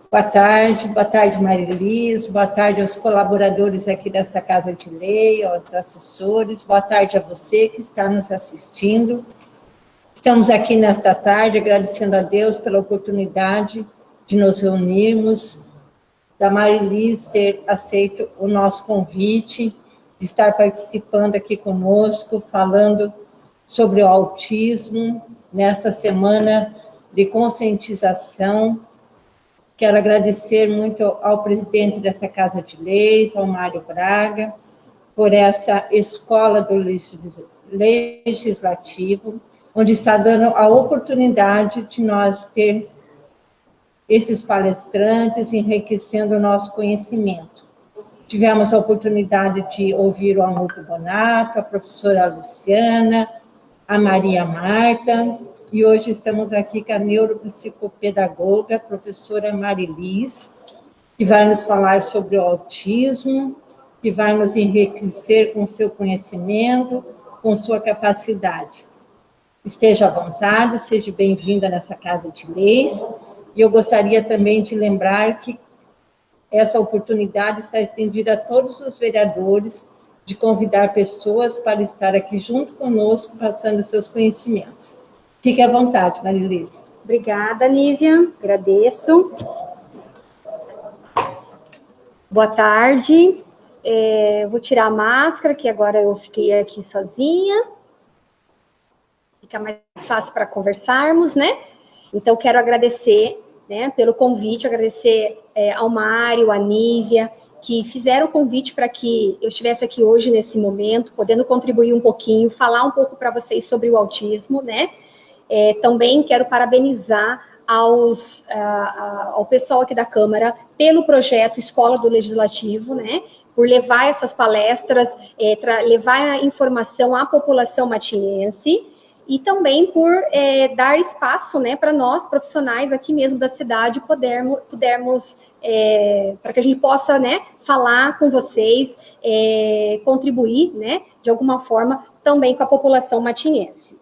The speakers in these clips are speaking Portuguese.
Boa tarde, Marilis, boa tarde aos colaboradores aqui desta Casa de Lei, aos assessores, boa tarde a você que está nos assistindo. Estamos aqui nesta tarde agradecendo a Deus pela oportunidade de nos reunirmos, da Marilis ter aceito o nosso convite, de estar participando aqui conosco, falando sobre o autismo, nesta semana de conscientização. Quero agradecer muito ao presidente dessa Casa de Leis, ao Mário Braga, por essa escola do legislativo, onde está dando a oportunidade de nós ter esses palestrantes, enriquecendo o nosso conhecimento. Tivemos a oportunidade de ouvir o Hamilton Bonato, a professora Luciana, a Maria Marta, e hoje estamos aqui com a neuropsicopedagoga, professora Marilis, que vai nos falar sobre o autismo, que vai nos enriquecer com seu conhecimento, com sua capacidade. Esteja à vontade, seja bem-vinda nessa Casa de Leis, e eu gostaria também de lembrar que essa oportunidade está estendida a todos os vereadores, de convidar pessoas para estar aqui junto conosco, passando seus conhecimentos. Fique à vontade, Marilis. Obrigada, Lívia. Agradeço. Boa tarde. Vou tirar a máscara, que agora eu fiquei aqui sozinha. Fica mais fácil para conversarmos, né? Então, quero agradecer, né, pelo convite, agradecer ao Mário, à Nívia, que fizeram o convite para que eu estivesse aqui hoje, nesse momento, podendo contribuir um pouquinho, falar um pouco para vocês sobre o autismo, né? Também quero parabenizar ao pessoal aqui da Câmara pelo projeto Escola do Legislativo, né? Por levar essas palestras, levar a informação à população matinhense, e também por dar espaço, né, para nós, profissionais aqui mesmo da cidade, pudermos para que a gente possa, né, falar com vocês, contribuir, né, de alguma forma, também com a população matinhense.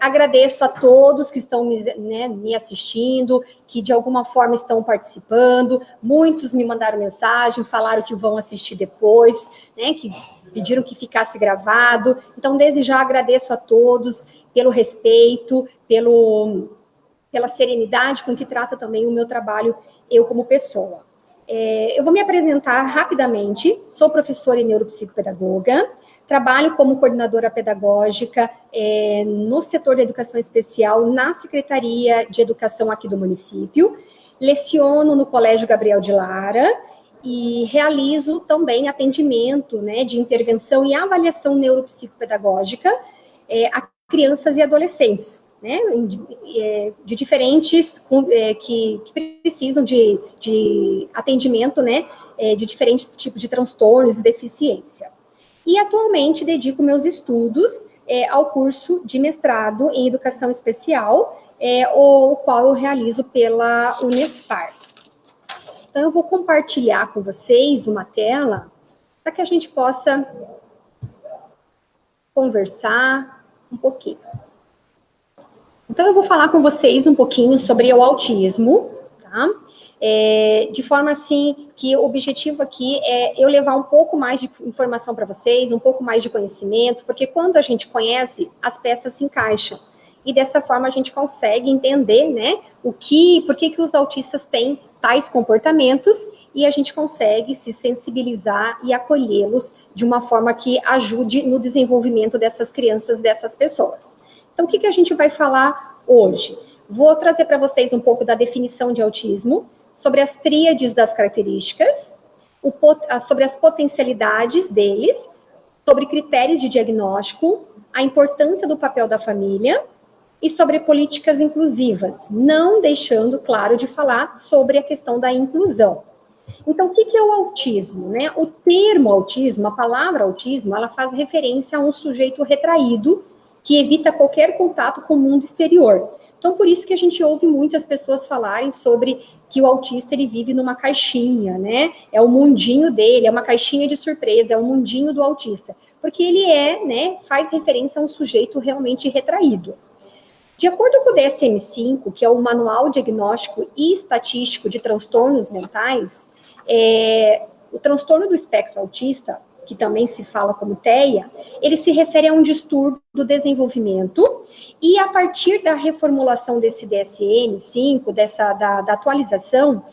Agradeço a todos que estão me assistindo, que de alguma forma estão participando. Muitos me mandaram mensagem, falaram que vão assistir depois, né, que pediram que ficasse gravado. Então, desde já agradeço a todos pelo respeito, pela serenidade com que trata também o meu trabalho, eu como pessoa. Eu vou me apresentar rapidamente. Sou professora e neuropsicopedagoga. Trabalho como coordenadora pedagógica no setor da educação especial, na Secretaria de Educação aqui do município. Leciono no Colégio Gabriel de Lara e realizo também atendimento, né, de intervenção e avaliação neuropsicopedagógica a crianças e adolescentes, né, de diferentes, que precisam de atendimento, né, de diferentes tipos de transtornos e deficiência. E atualmente dedico meus estudos ao curso de mestrado em Educação Especial, o qual eu realizo pela Unespar. Então, eu vou compartilhar com vocês uma tela para que a gente possa conversar um pouquinho. Então, eu vou falar com vocês um pouquinho sobre o autismo, tá? De forma assim que o objetivo aqui é eu levar um pouco mais de informação para vocês, um pouco mais de conhecimento, porque quando a gente conhece, as peças se encaixam. E dessa forma a gente consegue entender, né, por que os autistas têm tais comportamentos, e a gente consegue se sensibilizar e acolhê-los de uma forma que ajude no desenvolvimento dessas crianças, dessas pessoas. Então, o que a gente vai falar hoje? Vou trazer para vocês um pouco da definição de autismo, sobre as tríades das características, sobre as potencialidades deles, sobre critérios de diagnóstico, a importância do papel da família e sobre políticas inclusivas, não deixando, claro, de falar sobre a questão da inclusão. Então, o que é o autismo, né? O termo autismo, a palavra autismo, ela faz referência a um sujeito retraído que evita qualquer contato com o mundo exterior. Então, por isso que a gente ouve muitas pessoas falarem sobre que o autista, ele vive numa caixinha, né? É o mundinho dele, é uma caixinha de surpresa, é o mundinho do autista. Porque ele né, faz referência a um sujeito realmente retraído. De acordo com o DSM-5, que é o Manual Diagnóstico e Estatístico de Transtornos Mentais, o transtorno do espectro autista, que também se fala como TEA, ele se refere a um distúrbio do desenvolvimento, e a partir da reformulação desse DSM-5, da atualização,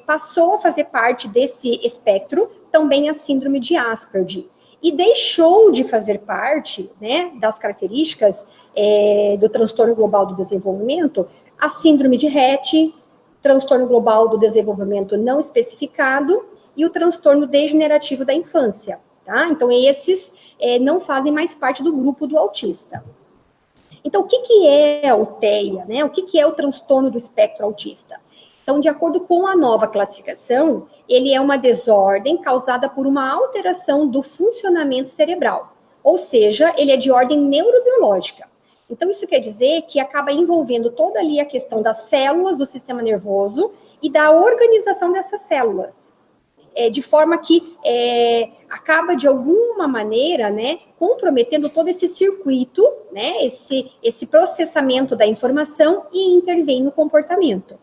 passou a fazer parte desse espectro também a síndrome de Asperger, e deixou de fazer parte, né, das características do transtorno global do desenvolvimento, a síndrome de Rett, transtorno global do desenvolvimento não especificado e o transtorno degenerativo da infância, tá? Então, esses não fazem mais parte do grupo do autista. Então, o que é o TEA, né? O que é o transtorno do espectro autista? Então, de acordo com a nova classificação, ele é uma desordem causada por uma alteração do funcionamento cerebral, ou seja, ele é de ordem neurobiológica. Então, isso quer dizer que acaba envolvendo toda ali a questão das células do sistema nervoso e da organização dessas células, de forma que acaba, de alguma maneira, né, comprometendo todo esse circuito, né, esse processamento da informação e intervém no comportamento.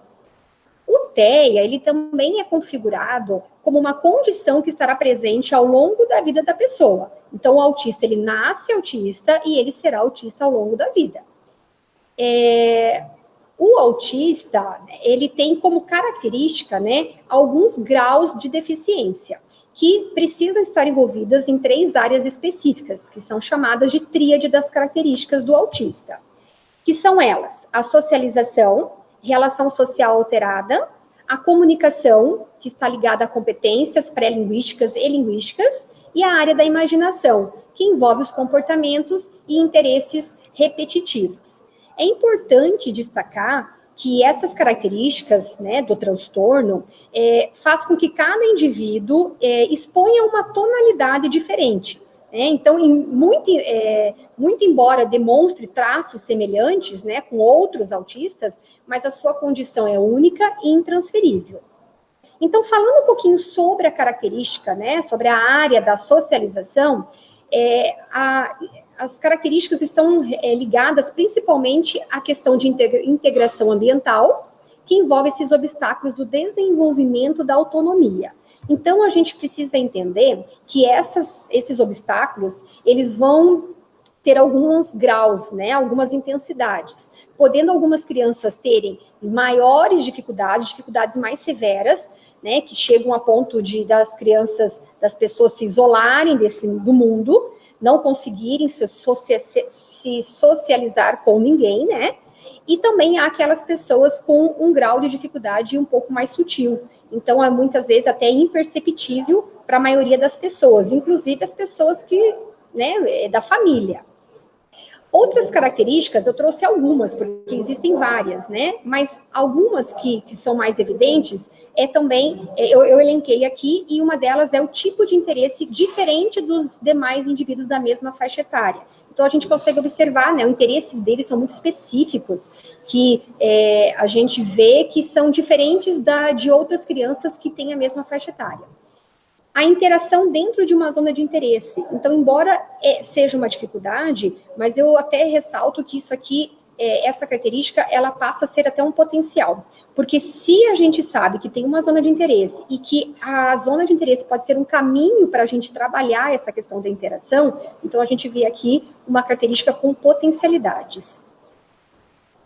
O TEA, ele também é configurado como uma condição que estará presente ao longo da vida da pessoa. Então, o autista, ele nasce autista e ele será autista ao longo da vida. O autista, ele tem como característica, né, alguns graus de deficiência, que precisam estar envolvidas em 3 áreas específicas, que são chamadas de tríade das características do autista, que são elas: a socialização, relação social alterada, a comunicação, que está ligada a competências pré-linguísticas e linguísticas, e a área da imaginação, que envolve os comportamentos e interesses repetitivos. É importante destacar que essas características, né, do transtorno faz com que cada indivíduo exponha uma tonalidade diferente. Então, muito embora demonstre traços semelhantes, né, com outros autistas, mas a sua condição é única e intransferível. Então, falando um pouquinho sobre a característica, né, sobre a área da socialização, as características estão ligadas principalmente à questão de integração ambiental, que envolve esses obstáculos do desenvolvimento da autonomia. Então, a gente precisa entender que esses obstáculos, eles vão ter alguns graus, né, algumas intensidades, podendo algumas crianças terem maiores dificuldades mais severas, né, que chegam a ponto das pessoas se isolarem do mundo, não conseguirem se socializar com ninguém, né? E também há aquelas pessoas com um grau de dificuldade um pouco mais sutil. Então, é muitas vezes até imperceptível para a maioria das pessoas, inclusive as pessoas que, né, da família. Outras características, eu trouxe algumas, porque existem várias, né? Mas algumas que são mais evidentes, eu elenquei aqui, e uma delas é o tipo de interesse diferente dos demais indivíduos da mesma faixa etária. Então, a gente consegue observar, né, o interesse deles são muito específicos, que a gente vê que são diferentes de outras crianças que têm a mesma faixa etária. A interação dentro de uma zona de interesse. Então, embora seja uma dificuldade, mas eu até ressalto que isso aqui, essa característica, ela passa a ser até um potencial. Porque se a gente sabe que tem uma zona de interesse e que a zona de interesse pode ser um caminho para a gente trabalhar essa questão da interação, então a gente vê aqui uma característica com potencialidades.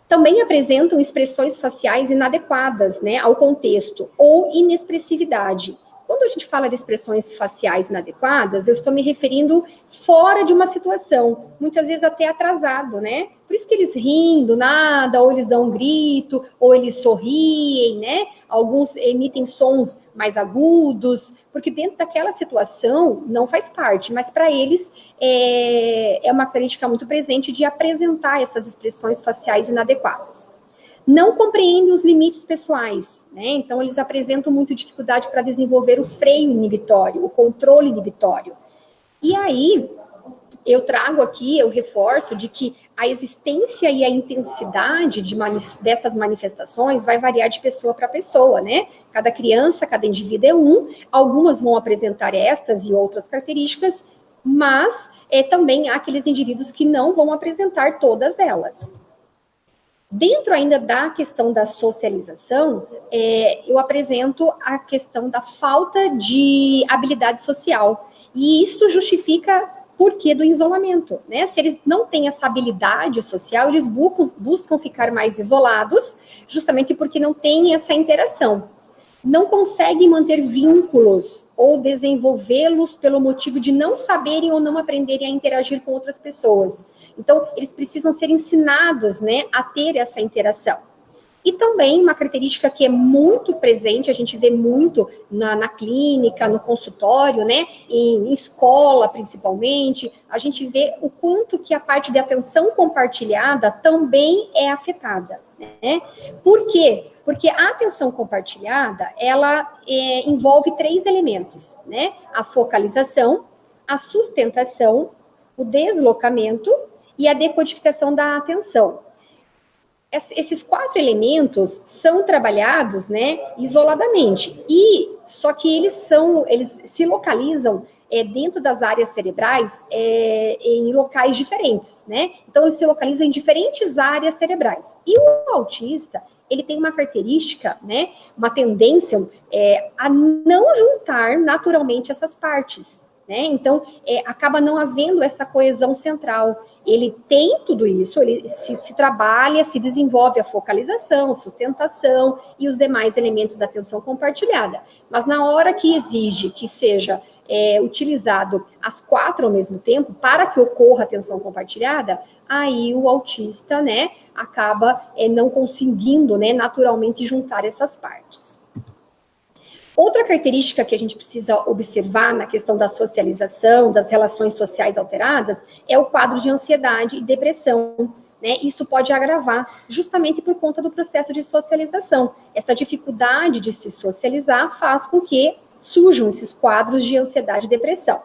Também apresentam expressões faciais inadequadas, né, ao contexto, ou inexpressividade. Quando a gente fala de expressões faciais inadequadas, eu estou me referindo fora de uma situação, muitas vezes até atrasado, né? Por isso que eles riem do nada, ou eles dão um grito, ou eles sorriem, né? Alguns emitem sons mais agudos, porque dentro daquela situação não faz parte, mas para eles é uma característica muito presente de apresentar essas expressões faciais inadequadas. Não compreendem os limites pessoais, né? Então, eles apresentam muita dificuldade para desenvolver o freio inibitório, o controle inibitório. E aí, eu trago aqui, eu reforço de que a existência e a intensidade dessas manifestações vai variar de pessoa para pessoa, né? Cada criança, cada indivíduo é um, algumas vão apresentar estas e outras características, mas também há aqueles indivíduos que não vão apresentar todas elas. Dentro ainda da questão da socialização, eu apresento a questão da falta de habilidade social. E isso justifica por que do isolamento, né? Se eles não têm essa habilidade social, eles buscam ficar mais isolados, justamente porque não têm essa interação. Não conseguem manter vínculos ou desenvolvê-los pelo motivo de não saberem ou não aprenderem a interagir com outras pessoas. Então, eles precisam ser ensinados, né, a ter essa interação. E também uma característica que é muito presente, a gente vê muito na clínica, no consultório, né, em escola principalmente, a gente vê o quanto que a parte de atenção compartilhada também é afetada, né? Por quê? Porque a atenção compartilhada, ela envolve 3 elementos, né? A focalização, a sustentação, o deslocamento e a decodificação da atenção. Esses 4 elementos são trabalhados, né, isoladamente, só que eles se localizam dentro das áreas cerebrais em locais diferentes, né? Então, eles se localizam em diferentes áreas cerebrais. E o autista, ele tem uma característica, né, uma tendência a não juntar naturalmente essas partes, né? Então, acaba não havendo essa coesão central. Ele tem tudo isso, ele se trabalha, se desenvolve a focalização, sustentação e os demais elementos da atenção compartilhada. Mas na hora que exige que seja utilizado as 4 ao mesmo tempo, para que ocorra a atenção compartilhada, aí o autista, né, acaba não conseguindo, né, naturalmente juntar essas partes. Outra característica que a gente precisa observar na questão da socialização, das relações sociais alteradas, é o quadro de ansiedade e depressão, né? Isso pode agravar justamente por conta do processo de socialização. Essa dificuldade de se socializar faz com que surjam esses quadros de ansiedade e depressão.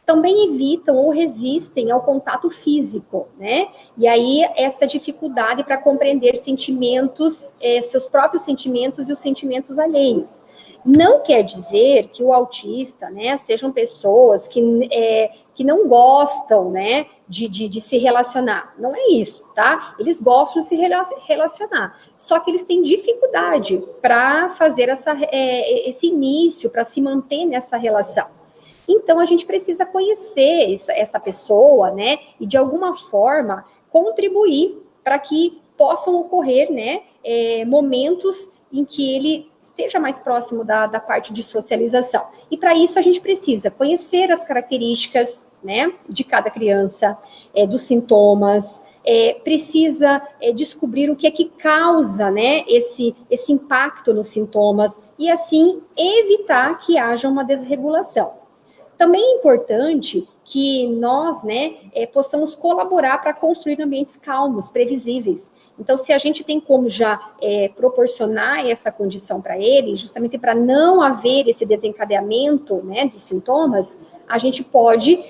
Também evitam ou resistem ao contato físico, né? E aí essa dificuldade para compreender sentimentos, seus próprios sentimentos e os sentimentos alheios. Não quer dizer que o autista, né, sejam pessoas que não gostam, né, de se relacionar. Não é isso, tá? Eles gostam de se relacionar. Só que eles têm dificuldade para fazer esse início, para se manter nessa relação. Então, a gente precisa conhecer essa pessoa, né, e de alguma forma contribuir para que possam ocorrer, né, momentos em que ele esteja mais próximo da parte de socialização. E para isso a gente precisa conhecer as características, né, de cada criança, dos sintomas, precisa descobrir o que é que causa, né, esse impacto nos sintomas e assim evitar que haja uma desregulação. Também é importante que nós, né, possamos colaborar para construir ambientes calmos, previsíveis. Então, se a gente tem como já proporcionar essa condição para ele, justamente para não haver esse desencadeamento, né, dos sintomas, a gente pode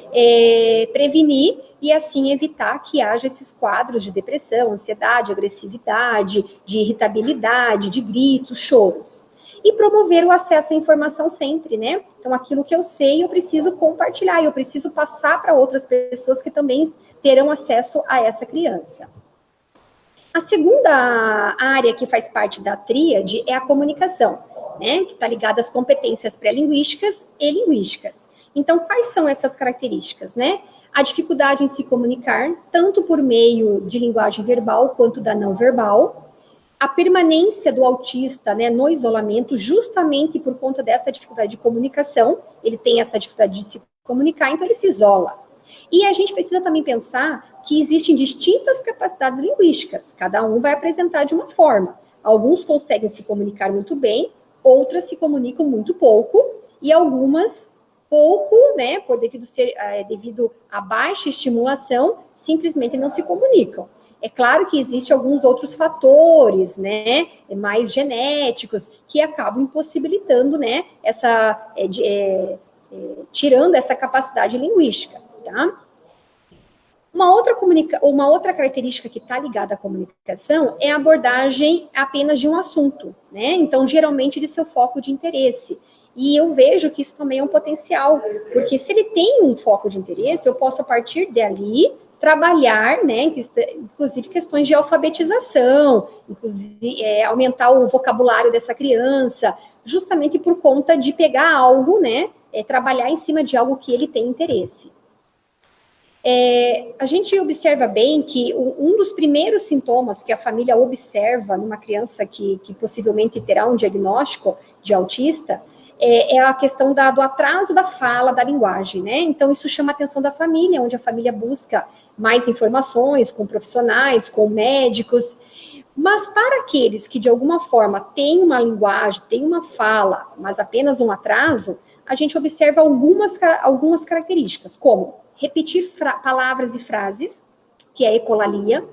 prevenir e assim evitar que haja esses quadros de depressão, ansiedade, agressividade, de irritabilidade, de gritos, choros. E promover o acesso à informação sempre, né? Então, aquilo que eu sei, eu preciso compartilhar, eu preciso passar para outras pessoas que também terão acesso a essa criança. A segunda área que faz parte da tríade é a comunicação, né? Que está ligada às competências pré-linguísticas e linguísticas. Então, quais são essas características, né? A dificuldade em se comunicar, tanto por meio de linguagem verbal quanto da não verbal. A permanência do autista, né, no isolamento, justamente por conta dessa dificuldade de comunicação, ele tem essa dificuldade de se comunicar, então ele se isola. E a gente precisa também pensar que existem distintas capacidades linguísticas, cada um vai apresentar de uma forma. Alguns conseguem se comunicar muito bem, outras se comunicam muito pouco, e algumas pouco, né, devido à baixa estimulação, simplesmente não se comunicam. É claro que existem alguns outros fatores, né, mais genéticos, que acabam impossibilitando, né, tirando essa capacidade linguística, tá? Uma outra característica que está ligada à comunicação é a abordagem apenas de um assunto, né? Então, geralmente, de seu foco de interesse. E eu vejo que isso também é um potencial, porque se ele tem um foco de interesse, eu posso, a partir dali, trabalhar, né, inclusive questões de alfabetização, inclusive aumentar o vocabulário dessa criança, justamente por conta de pegar algo, né, trabalhar em cima de algo que ele tem interesse. A gente observa bem que um dos primeiros sintomas que a família observa numa criança que possivelmente terá um diagnóstico de autista é a questão do atraso da fala, da linguagem, né? Então, isso chama a atenção da família, onde a família busca mais informações com profissionais, com médicos. Mas para aqueles que, de alguma forma, têm uma linguagem, têm uma fala, mas apenas um atraso, a gente observa algumas características, como repetir palavras e frases, que é a ecolalia,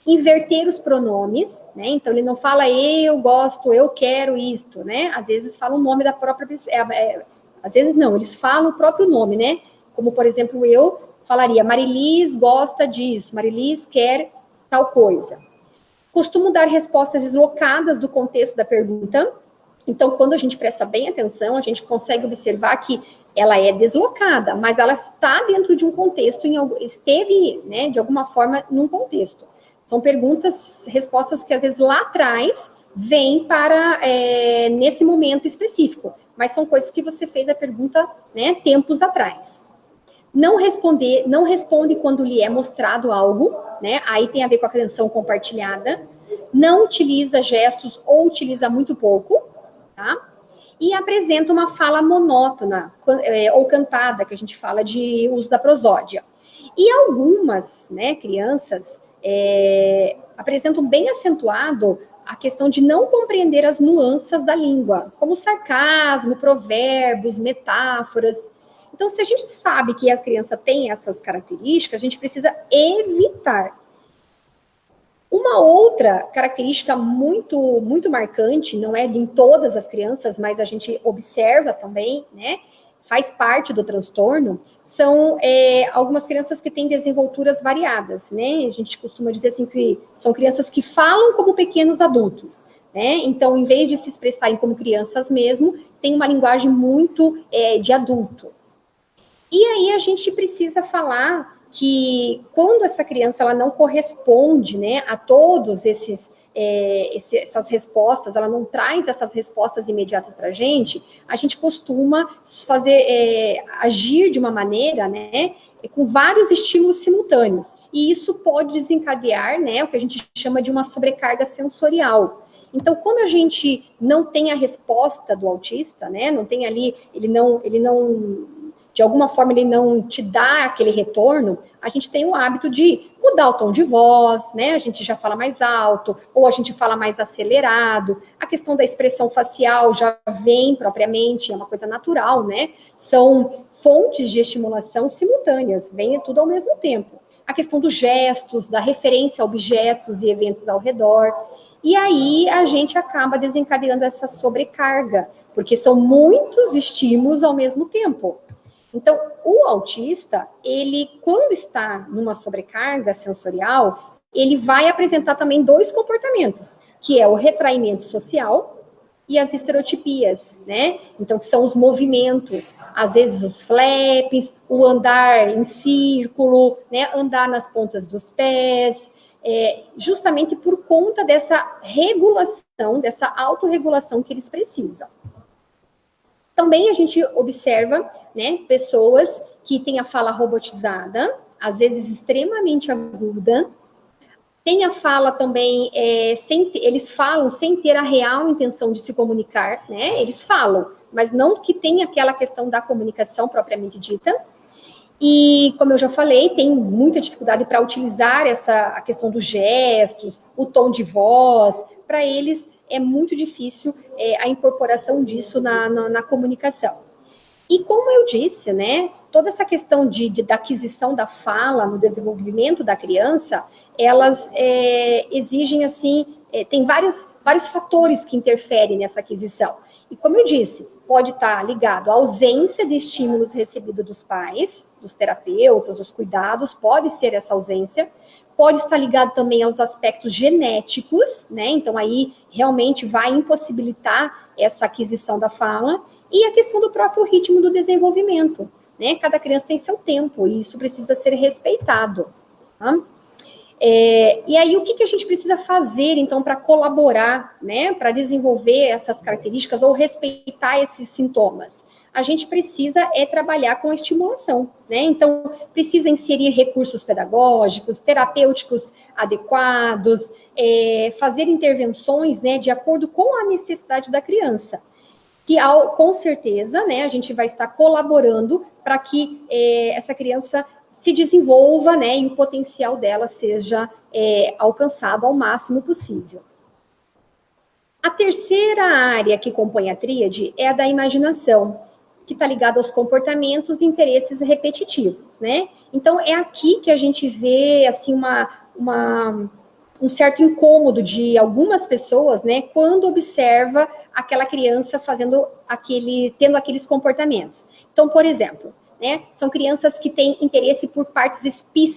inverter os pronomes, né? Então, ele não fala eu gosto, eu quero isto, né? Às vezes fala o nome da própria pessoa, às vezes não, eles falam o próprio nome, né? Como, por exemplo, eu falaria, Marilis gosta disso, Marilis quer tal coisa. Costumo dar respostas deslocadas do contexto da pergunta. Então, quando a gente presta bem atenção, a gente consegue observar que ela é deslocada, mas ela está dentro de um contexto, esteve, né, de alguma forma, num contexto. São respostas que às vezes lá atrás vêm para nesse momento específico, mas são coisas que você fez a pergunta, né, tempos atrás. Não responde quando lhe é mostrado algo, né? Aí tem a ver com a atenção compartilhada. Não utiliza gestos ou utiliza muito pouco, tá? E apresenta uma fala monótona ou cantada, que a gente fala de uso da prosódia. E algumas, né, crianças apresentam bem acentuado a questão de não compreender as nuances da língua, como sarcasmo, provérbios, metáforas. Então, se a gente sabe que a criança tem essas características, a gente precisa evitar. Uma outra característica muito, muito marcante, não é em todas as crianças, mas a gente observa também, né, faz parte do transtorno, são algumas crianças que têm desenvolturas variadas, né? A gente costuma dizer assim que são crianças que falam como pequenos adultos, né? Então, em vez de se expressarem como crianças mesmo, tem uma linguagem muito de adulto. E aí a gente precisa falar que quando essa criança ela não corresponde, né, a todos essas respostas, ela não traz essas respostas imediatas para a gente costuma agir de uma maneira, né, com vários estímulos simultâneos. E isso pode desencadear, né, o que a gente chama de uma sobrecarga sensorial. Então, quando a gente não tem a resposta do autista, né, não tem ali, ele não de alguma forma ele não te dá aquele retorno, a gente tem o hábito de mudar o tom de voz, né? A gente já fala mais alto, ou a gente fala mais acelerado. A questão da expressão facial já vem propriamente, é uma coisa natural, né? São fontes de estimulação simultâneas, vem tudo ao mesmo tempo. A questão dos gestos, da referência a objetos e eventos ao redor. E aí a gente acaba desencadeando essa sobrecarga, porque são muitos estímulos ao mesmo tempo. Então, o autista, ele, quando está numa sobrecarga sensorial, ele vai apresentar também dois comportamentos, que é o retraimento social e as estereotipias, né? Então, que são os movimentos, às vezes os flaps, o andar em círculo, né? Andar nas pontas dos pés, justamente por conta dessa regulação, dessa autorregulação que eles precisam. Também a gente observa, né, pessoas que têm a fala robotizada, às vezes extremamente aguda, tem a fala também, eles falam sem ter a real intenção de se comunicar, né, eles falam, mas não que tenha aquela questão da comunicação propriamente dita, e, como eu já falei, tem muita dificuldade para utilizar a questão dos gestos, o tom de voz, para eles é muito difícil a incorporação disso na comunicação. E como eu disse, né, toda essa questão da aquisição da fala no desenvolvimento da criança, elas exigem, assim, tem vários fatores que interferem nessa aquisição. E como eu disse, pode estar ligado à ausência de estímulos recebidos dos pais, dos terapeutas, dos cuidados, pode ser essa ausência, pode estar ligado também aos aspectos genéticos, né? Então, aí realmente vai impossibilitar essa aquisição da fala, e a questão do próprio ritmo do desenvolvimento, né? Cada criança tem seu tempo, e isso precisa ser respeitado. Tá? E aí, o que a gente precisa fazer, então, para colaborar, né, para desenvolver essas características ou respeitar esses sintomas? A gente precisa trabalhar com a estimulação, né? Então, precisa inserir recursos pedagógicos, terapêuticos adequados, fazer intervenções, né, de acordo com a necessidade da criança. Que, com certeza, né, a gente vai estar colaborando para que essa criança se desenvolva, né, e o potencial dela seja alcançado ao máximo possível. A terceira área que compõe a tríade é a da imaginação, que está ligada aos comportamentos e interesses repetitivos, né? Então, é aqui que a gente vê, assim, um certo incômodo de algumas pessoas, né, quando observa aquela criança tendo aqueles comportamentos. Então, por exemplo, né, são crianças que têm interesse por partes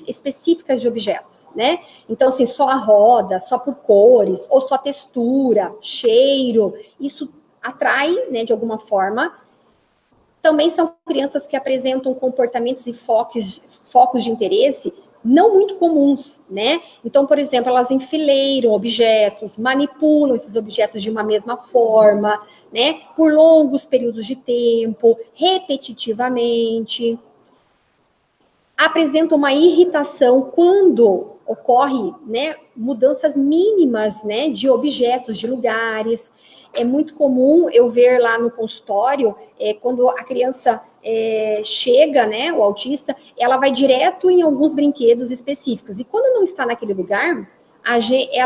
específicas de objetos, né? Então, assim, só a roda, só por cores, ou só textura, cheiro, isso atrai, né, de alguma forma. Também são crianças que apresentam comportamentos e focos de interesse não muito comuns, né? Então, por exemplo, elas enfileiram objetos, manipulam esses objetos de uma mesma forma, né? Por longos períodos de tempo, repetitivamente. Apresentam uma irritação quando ocorre, né, mudanças mínimas, né, de objetos, de lugares. É muito comum eu ver lá no consultório, quando a criança chega, né, o autista, ela vai direto em alguns brinquedos específicos. E quando não está naquele lugar,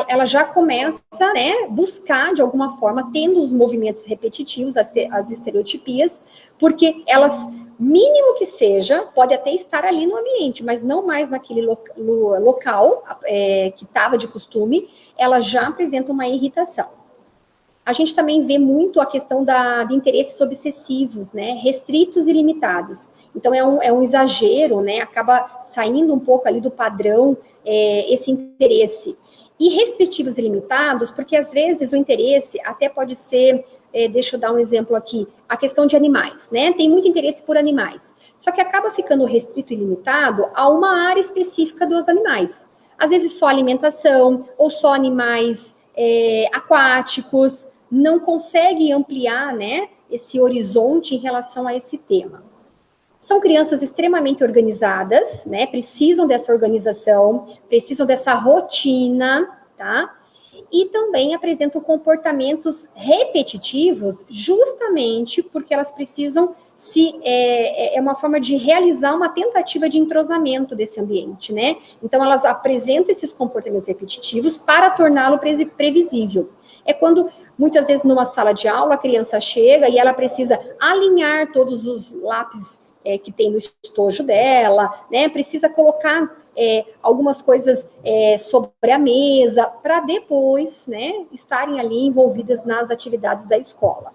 ela já começa, né, buscar, de alguma forma, tendo os movimentos repetitivos, as estereotipias, porque elas, mínimo que seja, pode até estar ali no ambiente, mas não mais naquele local que estava de costume, ela já apresenta uma irritação. A gente também vê muito a questão de interesses obsessivos, né, restritos e limitados. Então, é um exagero, né, acaba saindo um pouco ali do padrão esse interesse. E restritivos e limitados, porque às vezes o interesse até pode ser, deixa eu dar um exemplo aqui, a questão de animais, né, tem muito interesse por animais, só que acaba ficando restrito e limitado a uma área específica dos animais. Às vezes só alimentação, ou só animais aquáticos, não consegue ampliar, né, esse horizonte em relação a esse tema. São crianças extremamente organizadas, né, precisam dessa organização, precisam dessa rotina, tá? E também apresentam comportamentos repetitivos, justamente porque elas precisam é uma forma de realizar uma tentativa de entrosamento desse ambiente, né? Então, elas apresentam esses comportamentos repetitivos para torná-lo previsível. É quando, muitas vezes, numa sala de aula, a criança chega e ela precisa alinhar todos os lápis que tem no estojo dela, né? Precisa colocar algumas coisas sobre a mesa para depois, né, estarem ali envolvidas nas atividades da escola.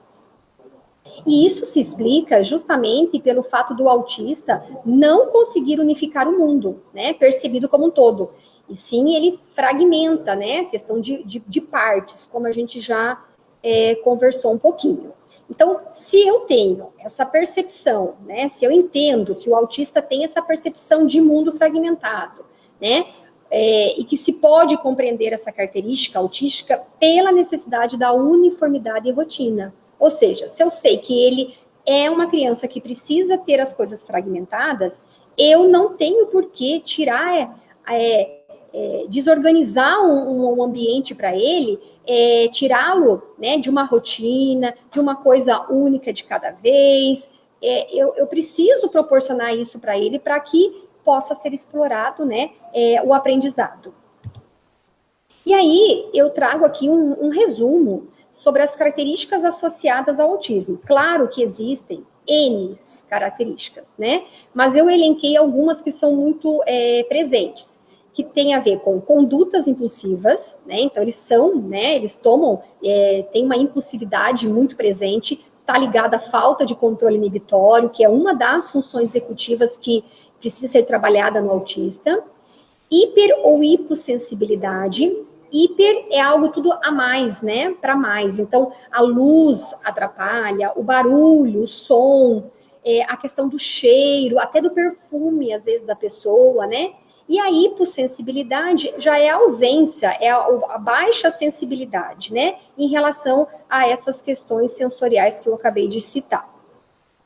E isso se explica justamente pelo fato do autista não conseguir unificar o mundo, né, percebido como um todo. E sim, ele fragmenta, né, a questão de partes, como a gente já conversou um pouquinho. Então, se eu tenho essa percepção, né, se eu entendo que o autista tem essa percepção de mundo fragmentado, né, e que se pode compreender essa característica autística pela necessidade da uniformidade e rotina. Ou seja, se eu sei que ele é uma criança que precisa ter as coisas fragmentadas, eu não tenho por que tirar, desorganizar um ambiente para ele, tirá-lo, né, de uma rotina, de uma coisa única de cada vez. Eu preciso proporcionar isso para ele para que possa ser explorado, né, o aprendizado. E aí, eu trago aqui um resumo sobre as características associadas ao autismo. Claro que existem N características, né? Mas eu elenquei algumas que são muito presentes, que tem a ver com condutas impulsivas, né? Então, eles são, né? Eles tomam, tem uma impulsividade muito presente, está ligada à falta de controle inibitório, que é uma das funções executivas que precisa ser trabalhada no autista. Hiper ou hipossensibilidade. Hiper é algo tudo a mais, né? Para mais. Então, a luz atrapalha, o barulho, o som, a questão do cheiro, até do perfume, às vezes, da pessoa, né? E a hipossensibilidade já é a ausência, é a baixa sensibilidade, né, em relação a essas questões sensoriais que eu acabei de citar.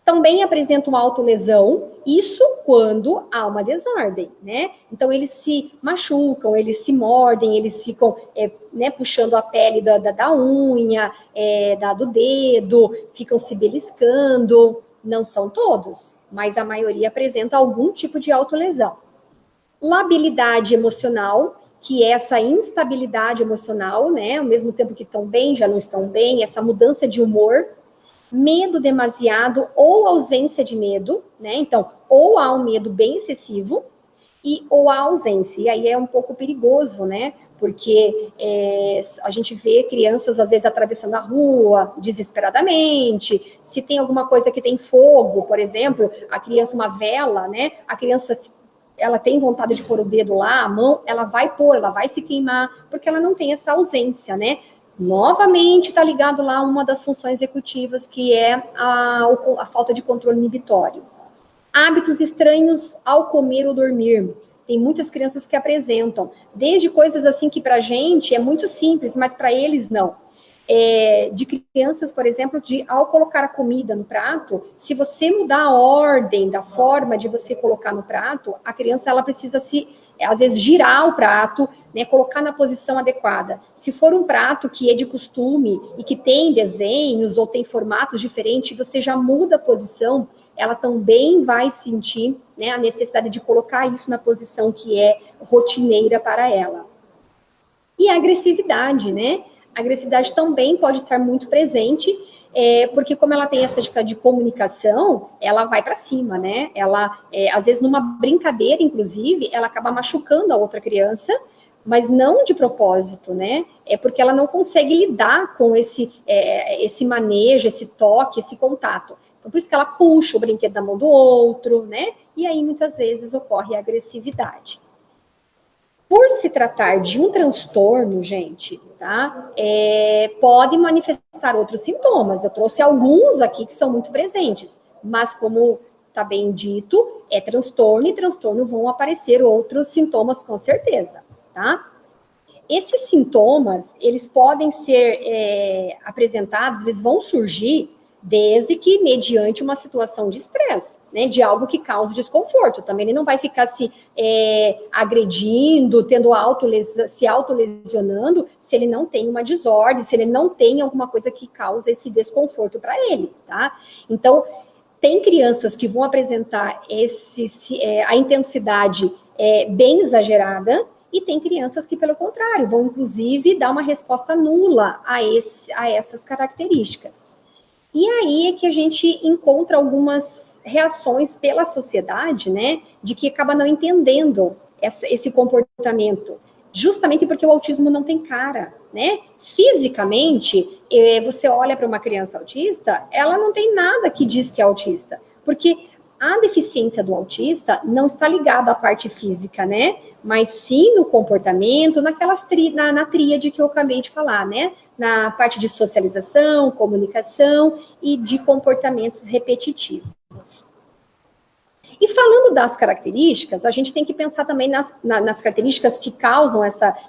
Também apresenta uma autolesão, isso quando há uma desordem, né? Então, eles se machucam, eles se mordem, eles ficam né, puxando a pele da unha, do dedo, ficam se beliscando. Não são todos, mas a maioria apresenta algum tipo de autolesão. Labilidade emocional, que é essa instabilidade emocional, né? Ao mesmo tempo que estão bem, já não estão bem, essa mudança de humor. Medo demasiado ou ausência de medo, né? Então, ou há um medo bem excessivo ou há ausência. E aí é um pouco perigoso, né? Porque a gente vê crianças, às vezes, atravessando a rua desesperadamente. Se tem alguma coisa que tem fogo, por exemplo, a criança, uma vela, né? A criança, ela tem vontade de pôr o dedo lá, a mão, ela vai pôr, ela vai se queimar, porque ela não tem essa ausência, né? Novamente está ligado lá a uma das funções executivas, que é a falta de controle inibitório. Hábitos estranhos ao comer ou dormir. Tem muitas crianças que apresentam, desde coisas assim que para a gente é muito simples, mas para eles não. De crianças, por exemplo, ao colocar a comida no prato, se você mudar a ordem da forma de você colocar no prato, a criança ela precisa às vezes girar o prato, né, colocar na posição adequada. Se for um prato que é de costume e que tem desenhos ou tem formatos diferentes, você já muda a posição, ela também vai sentir, né, a necessidade de colocar isso na posição que é rotineira para ela. E a agressividade, né? A agressividade também pode estar muito presente, porque como ela tem essa dificuldade de comunicação, ela vai para cima, né? Ela, às vezes, numa brincadeira, inclusive, ela acaba machucando a outra criança, mas não de propósito, né? É porque ela não consegue lidar com esse manejo, esse toque, esse contato. Então, por isso que ela puxa o brinquedo da mão do outro, né? E aí, muitas vezes, ocorre a agressividade. Por se tratar de um transtorno, gente, tá? Pode manifestar outros sintomas. Eu trouxe alguns aqui que são muito presentes, mas como está bem dito, é transtorno, e transtorno vão aparecer outros sintomas com certeza, tá? Esses sintomas, eles podem ser apresentados, eles vão surgir desde que mediante uma situação de estresse, né, de algo que cause desconforto. Também ele não vai ficar se agredindo, se autolesionando, se ele não tem uma desordem, se ele não tem alguma coisa que cause esse desconforto para ele, tá? Então, tem crianças que vão apresentar a intensidade bem exagerada, e tem crianças que, pelo contrário, vão, inclusive, dar uma resposta nula a essas características. E aí é que a gente encontra algumas reações pela sociedade, né, de que acaba não entendendo esse comportamento, justamente porque o autismo não tem cara, né? Fisicamente, você olha para uma criança autista, ela não tem nada que diz que é autista, porque a deficiência do autista não está ligada à parte física, né? Mas sim no comportamento, na tríade que eu acabei de falar, né? Na parte de socialização, comunicação e de comportamentos repetitivos. E falando das características, a gente tem que pensar também nas características que causam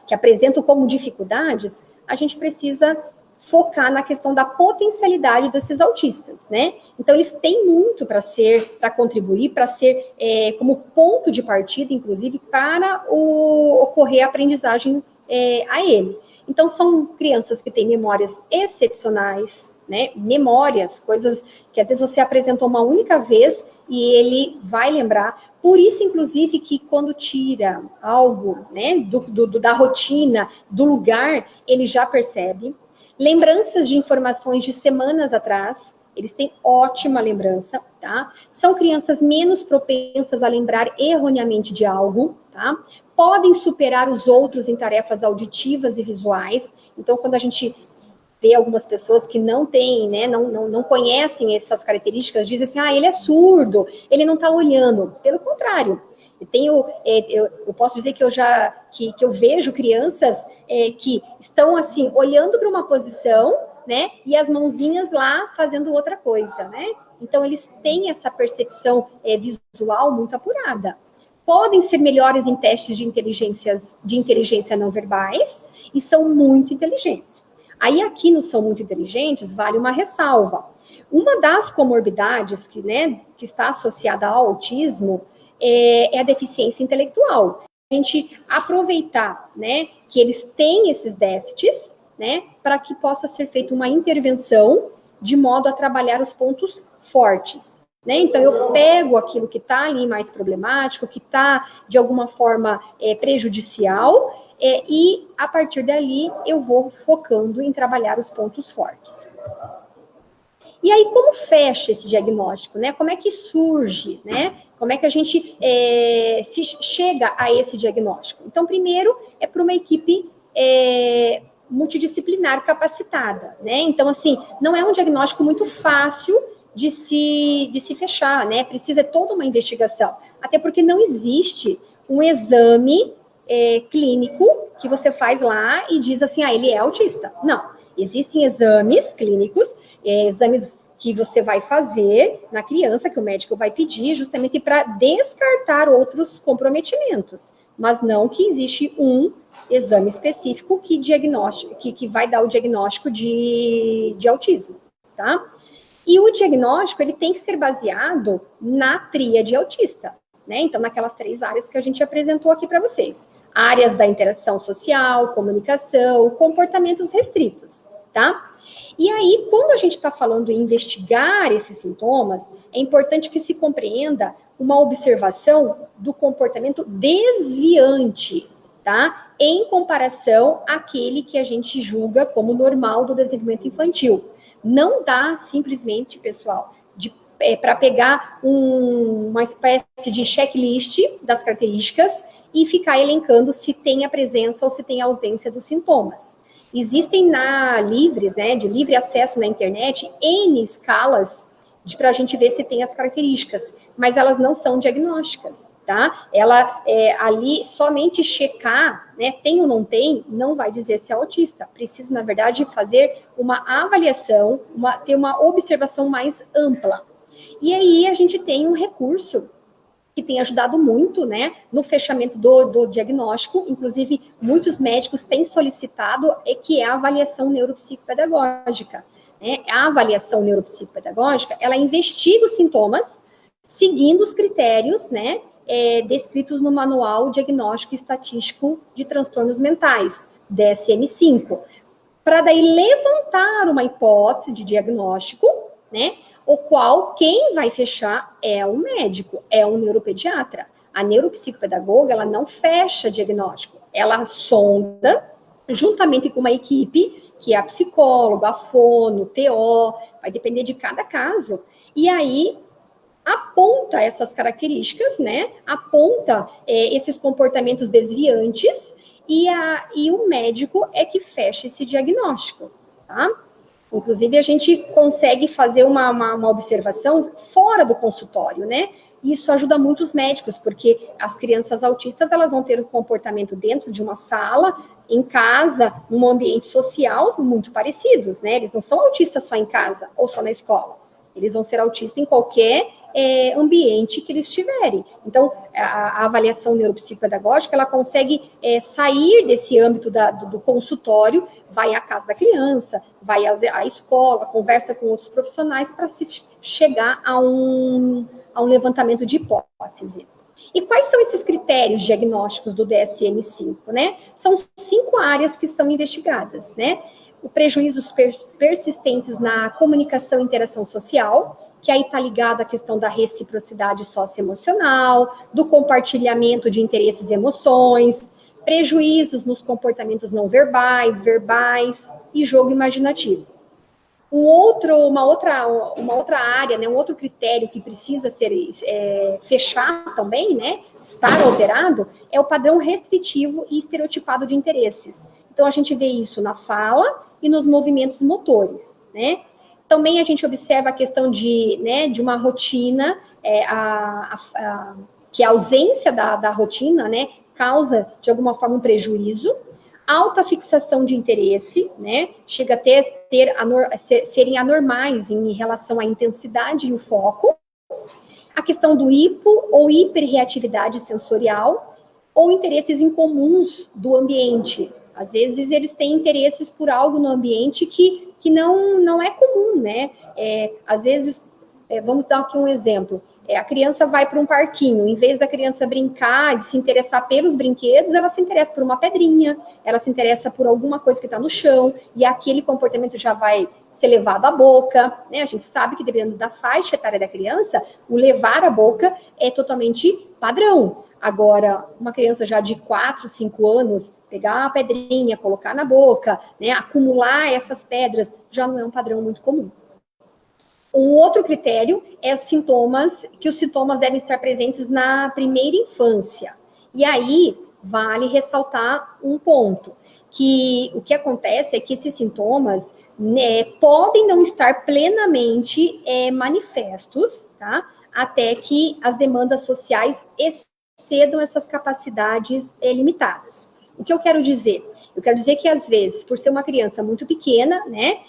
que apresentam como dificuldades, a gente precisa focar na questão da potencialidade desses autistas, né? Então, eles têm muito para contribuir, para ser como ponto de partida, inclusive, para ocorrer a aprendizagem a ele. Então, são crianças que têm memórias excepcionais, né? Memórias, coisas que às vezes você apresentou uma única vez e ele vai lembrar. Por isso, inclusive, que quando tira algo, né, da rotina, do lugar, ele já percebe. Lembranças de informações de semanas atrás, eles têm ótima lembrança, tá? São crianças menos propensas a lembrar erroneamente de algo, tá? Podem superar os outros em tarefas auditivas e visuais. Então, quando a gente vê algumas pessoas que não têm, né, não conhecem essas características, dizem assim, ele é surdo, ele não está olhando. Pelo contrário, eu posso dizer que eu vejo crianças que estão assim, olhando para uma posição, né, e as mãozinhas lá fazendo outra coisa, né? Então, eles têm essa percepção visual muito apurada. podem ser melhores em testes de inteligência não verbais e são muito inteligentes. Aí aqui no São Muito Inteligentes vale uma ressalva. Uma das comorbidades que está associada ao autismo é a deficiência intelectual. A gente aproveitar, que eles têm esses déficits, para que possa ser feita uma intervenção de modo a trabalhar os pontos fortes. Então, eu pego aquilo que está ali mais problemático, que está, de alguma forma, prejudicial, e, a partir dali, eu vou focando em trabalhar os pontos fortes. E aí, como fecha esse diagnóstico? Como é que surge? Como é que a gente se chega a esse diagnóstico? Então, primeiro, é para uma equipe multidisciplinar capacitada. Então, assim, não é um diagnóstico muito fácil de se fechar, Precisa toda uma investigação. Até porque não existe um exame clínico que você faz lá e diz assim, ele é autista. Não. Existem exames clínicos, exames que você vai fazer na criança, que o médico vai pedir, justamente para descartar outros comprometimentos. Mas não que existe um exame específico que vai dar o diagnóstico de autismo, tá? E o diagnóstico, ele tem que ser baseado na tríade autista, Então, naquelas 3 áreas que a gente apresentou aqui para vocês. Áreas da interação social, comunicação, comportamentos restritos, tá? E aí, quando a gente está falando em investigar esses sintomas, é importante que se compreenda uma observação do comportamento desviante, tá? Em comparação àquele que a gente julga como normal do desenvolvimento infantil. Não dá simplesmente, pessoal, para pegar uma espécie de checklist das características e ficar elencando se tem a presença ou se tem a ausência dos sintomas. Existem de livre acesso na internet, N escalas para a gente ver se tem as características, mas elas não são diagnósticas, tá? Ela, ali, somente checar, tem ou não tem, não vai dizer se é autista. Precisa, na verdade, fazer uma avaliação, ter uma observação mais ampla. E aí, a gente tem um recurso que tem ajudado muito, no fechamento do diagnóstico. Inclusive, muitos médicos têm solicitado, que é a avaliação neuropsicopedagógica. A avaliação neuropsicopedagógica, ela investiga os sintomas, seguindo os critérios, descritos no Manual Diagnóstico e Estatístico de Transtornos Mentais, DSM-5, para daí levantar uma hipótese de diagnóstico, o qual quem vai fechar é o médico, é um neuropediatra. A neuropsicopedagoga, ela não fecha diagnóstico, ela sonda, juntamente com uma equipe, que é a psicóloga, a fono, TO, vai depender de cada caso, e aí aponta essas características, aponta esses comportamentos desviantes, e o médico é que fecha esse diagnóstico, tá? Inclusive, a gente consegue fazer uma observação fora do consultório, Isso ajuda muito os médicos, porque as crianças autistas, elas vão ter um comportamento dentro de uma sala, em casa, num ambiente social, muito parecidos, Eles não são autistas só em casa ou só na escola. Eles vão ser autistas em qualquer ambiente que eles tiverem. Então, a avaliação neuropsicopedagógica, ela consegue sair desse âmbito do consultório, vai à casa da criança, vai à escola, conversa com outros profissionais para se chegar a um levantamento de hipótese. E quais são esses critérios diagnósticos do DSM-5, São 5 áreas que são investigadas, O prejuízos persistentes na comunicação e interação social, que aí está ligado à questão da reciprocidade socioemocional, do compartilhamento de interesses e emoções, prejuízos nos comportamentos não verbais, verbais e jogo imaginativo. Uma outra área, um outro critério que precisa ser fechado também, estar alterado, é o padrão restritivo e estereotipado de interesses. Então, a gente vê isso na fala e nos movimentos motores, Também a gente observa a questão de uma rotina, que a ausência da rotina, causa, de alguma forma, um prejuízo. Alta fixação de interesse, chega a serem anormais em relação à intensidade e o foco. a questão do hipo ou hiperreatividade sensorial, ou interesses incomuns do ambiente. Às vezes eles têm interesses por algo no ambiente que não é comum, né? Às vezes, vamos dar aqui um exemplo. A criança vai para um parquinho, em vez da criança brincar e se interessar pelos brinquedos, ela se interessa por uma pedrinha, ela se interessa por alguma coisa que está no chão, e aquele comportamento já vai ser levado à boca, né? A gente sabe que, dependendo da faixa etária da criança, o levar à boca é totalmente padrão. Agora, uma criança já de 4, 5 anos, pegar uma pedrinha, colocar na boca, né, acumular essas pedras, já não é um padrão muito comum. Um outro critério é os sintomas devem estar presentes na primeira infância. E aí, vale ressaltar um ponto, que o que acontece é que esses sintomas, né, podem não estar plenamente manifestos, tá? Até que as demandas sociais excedam essas capacidades limitadas. O que eu quero dizer? Eu quero dizer que, às vezes, por ser uma criança muito pequena, né,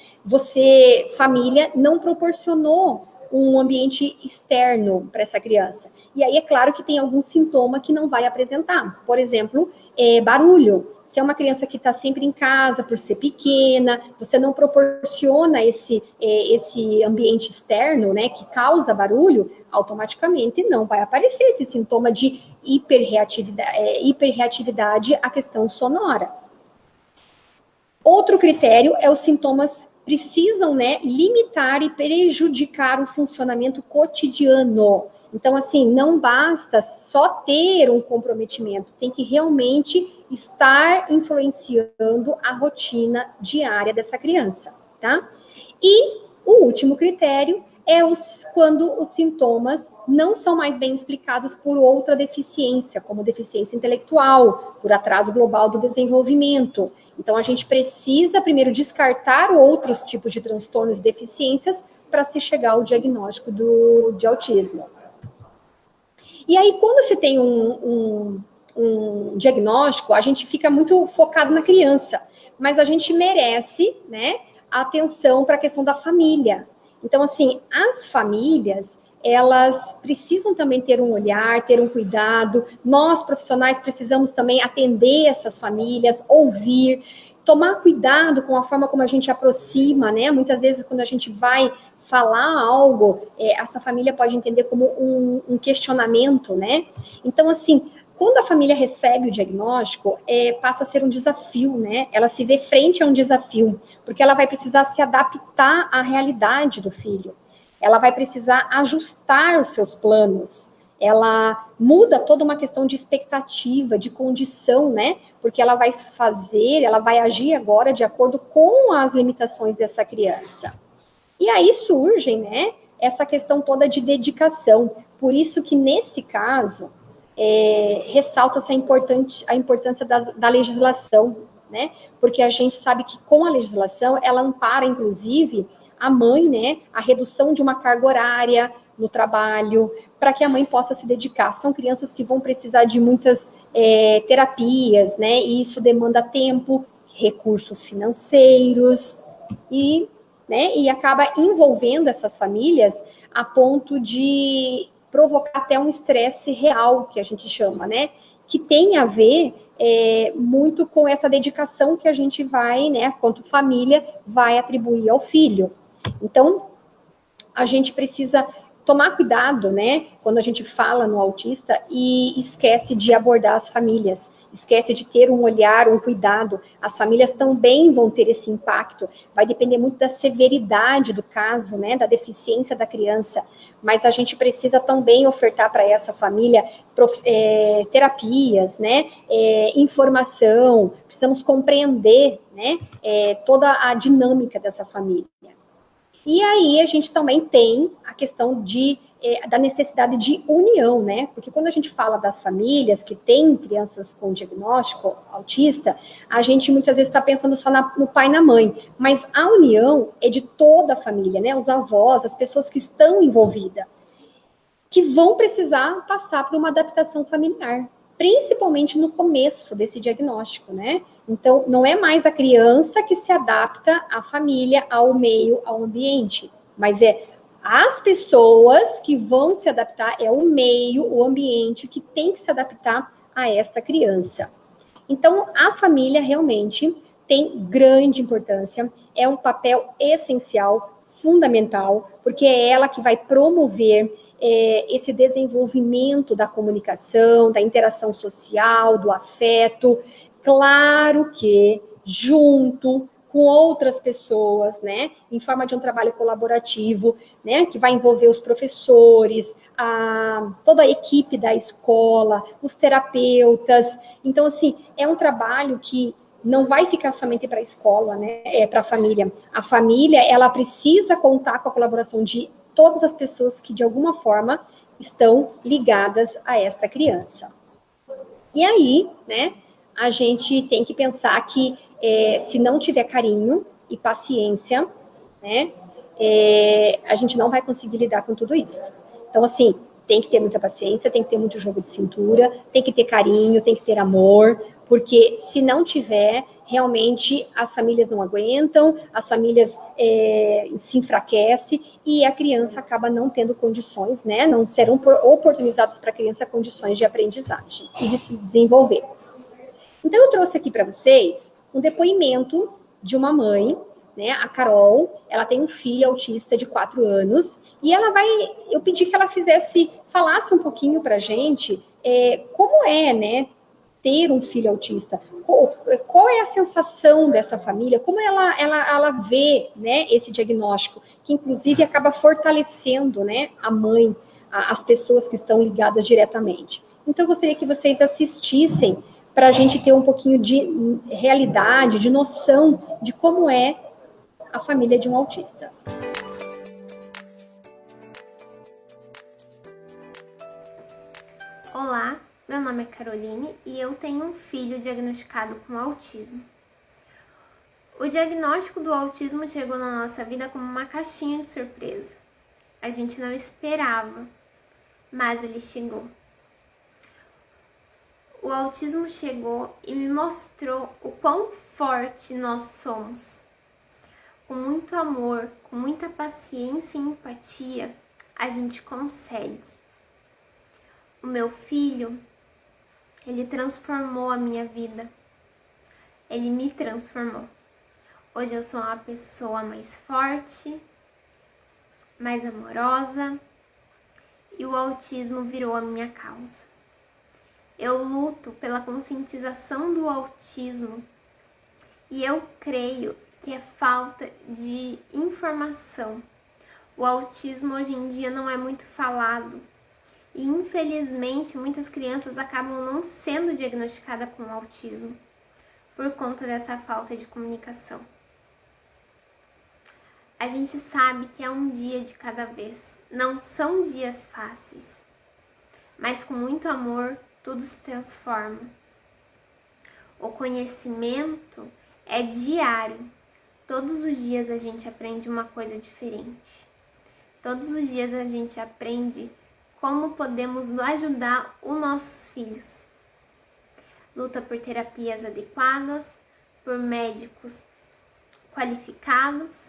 família, não proporcionou um ambiente externo para essa criança. E aí, é claro que tem algum sintoma que não vai apresentar. Por exemplo, barulho. Se é uma criança que está sempre em casa, por ser pequena, você não proporciona esse ambiente externo, né, que causa barulho, automaticamente não vai aparecer esse sintoma de hiperreatividade à questão sonora. Outro critério é os sintomas precisam, né, limitar e prejudicar o funcionamento cotidiano. Então, assim, não basta só ter um comprometimento, tem que realmente estar influenciando a rotina diária dessa criança, tá? E o último critério é quando os sintomas não são mais bem explicados por outra deficiência, como deficiência intelectual, por atraso global do desenvolvimento. Então, a gente precisa primeiro descartar outros tipos de transtornos e deficiências para se chegar ao diagnóstico de autismo. E aí, quando se tem um diagnóstico, a gente fica muito focado na criança, mas a gente merece, né, atenção para a questão da família. Então, assim, as famílias, elas precisam também ter um olhar, ter um cuidado. Nós, profissionais, precisamos também atender essas famílias, ouvir, tomar cuidado com a forma como a gente aproxima, né? Muitas vezes, quando a gente vai falar algo, essa família pode entender como um questionamento, né? Então, assim, quando a família recebe o diagnóstico, passa a ser um desafio, né? Ela se vê frente a um desafio, porque ela vai precisar se adaptar à realidade do filho. Ela vai precisar ajustar os seus planos. Ela muda toda uma questão de expectativa, de condição, né? Porque ela vai agir agora de acordo com as limitações dessa criança. E aí surge, né, essa questão toda de dedicação. Por isso que, nesse caso, ressalta-se a importância da legislação, né? Porque a gente sabe que com a legislação, ela ampara, inclusive, a mãe, né, a redução de uma carga horária no trabalho, para que a mãe possa se dedicar. São crianças que vão precisar de muitas terapias, né? E isso demanda tempo, recursos financeiros e acaba envolvendo essas famílias a ponto de provocar até um estresse real, que a gente chama, né? Que tem a ver muito com essa dedicação que a gente vai, né, quanto família, vai atribuir ao filho. Então, a gente precisa tomar cuidado, né, quando a gente fala no autista e esquece de abordar as famílias, esquece de ter um olhar, um cuidado. As famílias também vão ter esse impacto, vai depender muito da severidade do caso, né, da deficiência da criança, mas a gente precisa também ofertar para essa família terapias, né, informação, precisamos compreender, né, toda a dinâmica dessa família. E aí a gente também tem a questão da necessidade de união, né? Porque quando a gente fala das famílias que têm crianças com diagnóstico autista, a gente muitas vezes está pensando só no pai e na mãe, mas a união é de toda a família, né? Os avós, as pessoas que estão envolvidas, que vão precisar passar por uma adaptação familiar, principalmente no começo desse diagnóstico, né? Então, não é mais a criança que se adapta à família, ao meio, ao ambiente, mas As pessoas que vão se adaptar, é o meio, o ambiente que tem que se adaptar a esta criança. Então, a família realmente tem grande importância, é um papel essencial, fundamental, porque é ela que vai promover esse desenvolvimento da comunicação, da interação social, do afeto. Claro que junto com outras pessoas, né, em forma de um trabalho colaborativo, né, que vai envolver os professores, toda a equipe da escola, os terapeutas. Então, assim, é um trabalho que não vai ficar somente para a escola, né, para a família. A família, ela precisa contar com a colaboração de todas as pessoas que, de alguma forma, estão ligadas a esta criança. E aí, né, a gente tem que pensar que se não tiver carinho e paciência, né, a gente não vai conseguir lidar com tudo isso. Então, assim, tem que ter muita paciência, tem que ter muito jogo de cintura, tem que ter carinho, tem que ter amor, porque se não tiver, realmente as famílias não aguentam, as famílias se enfraquecem e a criança acaba não tendo condições, né, não serão oportunizadas para a criança condições de aprendizagem e de se desenvolver. Então, eu trouxe aqui para vocês um depoimento de uma mãe, né, a Carol. Ela tem um filho autista de 4 anos, e eu pedi que ela falasse um pouquinho para a gente como é, né, ter um filho autista, qual é a sensação dessa família, como ela vê, né, esse diagnóstico, que inclusive acaba fortalecendo, né, a mãe, as pessoas que estão ligadas diretamente. Então, eu gostaria que vocês assistissem para a gente ter um pouquinho de realidade, de noção de como é a família de um autista. Olá, meu nome é Caroline e eu tenho um filho diagnosticado com autismo. O diagnóstico do autismo chegou na nossa vida como uma caixinha de surpresa. A gente não esperava, mas ele chegou. O autismo chegou e me mostrou o quão forte nós somos. Com muito amor, com muita paciência e empatia, a gente consegue. O meu filho, ele transformou a minha vida. Ele me transformou. Hoje eu sou uma pessoa mais forte, mais amorosa, e o autismo virou a minha causa. Eu luto pela conscientização do autismo e eu creio que é falta de informação. O autismo hoje em dia não é muito falado e, infelizmente, muitas crianças acabam não sendo diagnosticadas com autismo por conta dessa falta de comunicação. A gente sabe que é um dia de cada vez, não são dias fáceis, mas com muito amor tudo se transforma. O conhecimento é diário. Todos os dias a gente aprende uma coisa diferente. Todos os dias a gente aprende como podemos ajudar os nossos filhos. Luta por terapias adequadas, por médicos qualificados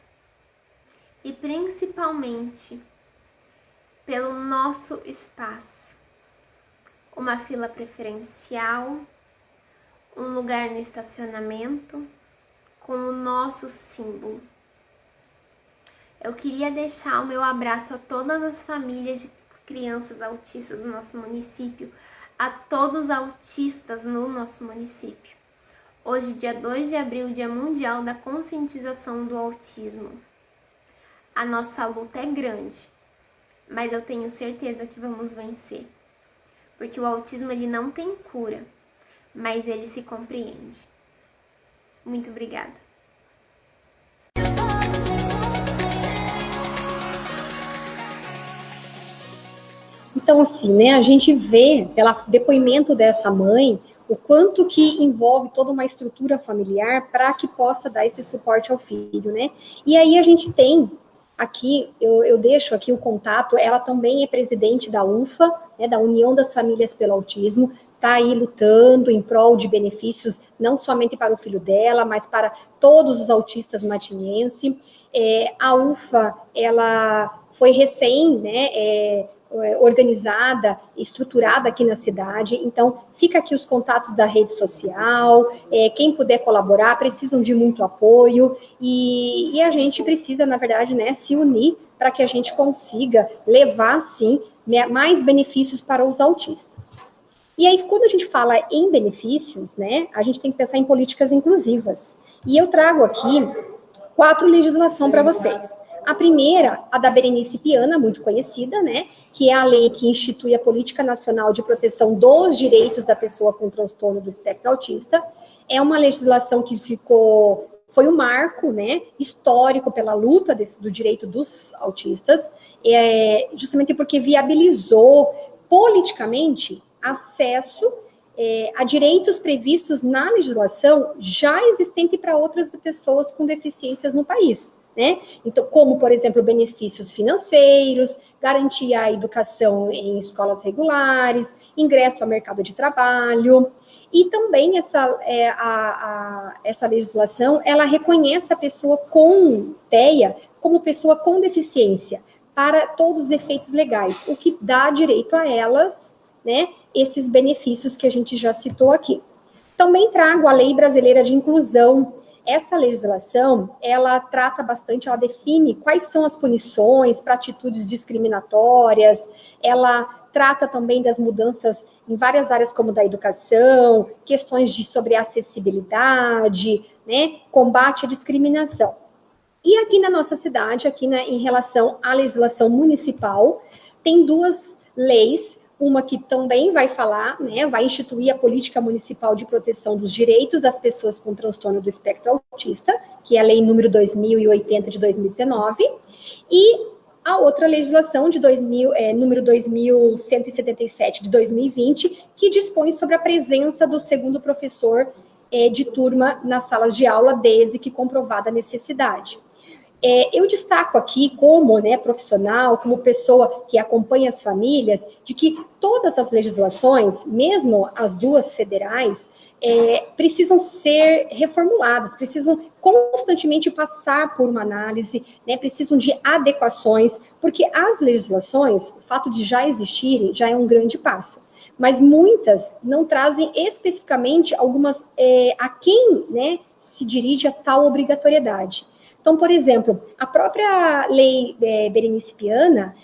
e principalmente pelo nosso espaço. Uma fila preferencial, um lugar no estacionamento, com o nosso símbolo. Eu queria deixar o meu abraço a todas as famílias de crianças autistas do nosso município, a todos os autistas no nosso município. Hoje, dia 2 de abril, Dia Mundial da Conscientização do Autismo. A nossa luta é grande, mas eu tenho certeza que vamos vencer. Porque o autismo ele não tem cura, mas ele se compreende. Muito obrigada. Então, assim, né, a gente vê, pelo depoimento dessa mãe, o quanto que envolve toda uma estrutura familiar para que possa dar esse suporte ao filho, né? E aí a gente tem aqui, eu deixo aqui o contato, ela também é presidente da UFA, né, da União das Famílias pelo Autismo, está aí lutando em prol de benefícios, não somente para o filho dela, mas para todos os autistas matinenses. A UFA, ela foi recém, né, organizada, estruturada aqui na cidade, então fica aqui os contatos da rede social, quem puder colaborar, precisam de muito apoio, e a gente precisa, na verdade, né, se unir para que a gente consiga levar, sim, mais benefícios para os autistas. E aí, quando a gente fala em benefícios, né, a gente tem que pensar em políticas inclusivas, e eu trago aqui 4 legislações para vocês. A primeira, a da Berenice Piana, muito conhecida, né, que é a lei que institui a Política Nacional de Proteção dos Direitos da Pessoa com Transtorno do Espectro Autista. É uma legislação que foi um marco, né, histórico pela luta do direito dos autistas, justamente porque viabilizou politicamente acesso a direitos previstos na legislação já existente para outras pessoas com deficiências no país, né? Então, como, por exemplo, benefícios financeiros, garantia a educação em escolas regulares, ingresso ao mercado de trabalho, e também essa legislação, ela reconhece a pessoa com TEA como pessoa com deficiência, para todos os efeitos legais, o que dá direito a elas, né, esses benefícios que a gente já citou aqui. Também trago a Lei Brasileira de Inclusão. Essa legislação, ela trata bastante, ela define quais são as punições para atitudes discriminatórias, ela trata também das mudanças em várias áreas, como da educação, questões sobre acessibilidade, né, combate à discriminação. E aqui na nossa cidade, aqui, né, em relação à legislação municipal, tem 2 leis, uma que também vai falar, né, vai instituir a Política Municipal de Proteção dos Direitos das Pessoas com Transtorno do Espectro Autista, que é a Lei número 2080 de 2019, e a outra legislação de número 2177 de 2020, que dispõe sobre a presença do segundo professor de turma nas salas de aula, desde que comprovada a necessidade. Eu destaco aqui como, né, profissional, como pessoa que acompanha as famílias, de que todas as legislações, mesmo as 2 federais, precisam ser reformuladas, precisam constantemente passar por uma análise, né, precisam de adequações, porque as legislações, o fato de já existirem, já é um grande passo. Mas muitas não trazem especificamente algumas a quem, né, se dirige a tal obrigatoriedade. Então, por exemplo, a própria lei Berenice Piana,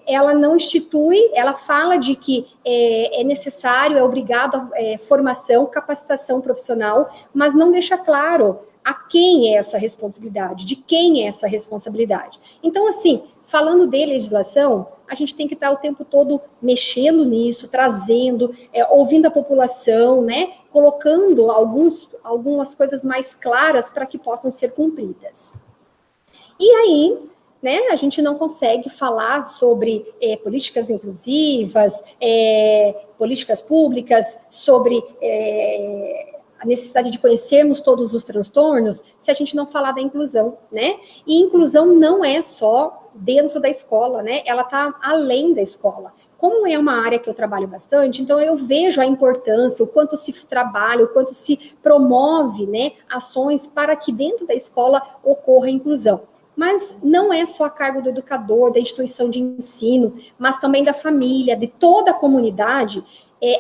ela não institui, ela fala de que é necessário, é obrigado a formação, capacitação profissional, mas não deixa claro a quem é essa responsabilidade, de quem é essa responsabilidade. Então, assim, falando de legislação, a gente tem que estar o tempo todo mexendo nisso, trazendo, ouvindo a população, né, colocando algumas coisas mais claras para que possam ser cumpridas. E aí, né, a gente não consegue falar sobre políticas inclusivas, políticas públicas, sobre a necessidade de conhecermos todos os transtornos, se a gente não falar da inclusão, né? E inclusão não é só dentro da escola, né? Ela está além da escola. Como é uma área que eu trabalho bastante, então eu vejo a importância, o quanto se trabalha, o quanto se promove, né, ações para que dentro da escola ocorra a inclusão. Mas não é só a cargo do educador, da instituição de ensino, mas também da família, de toda a comunidade,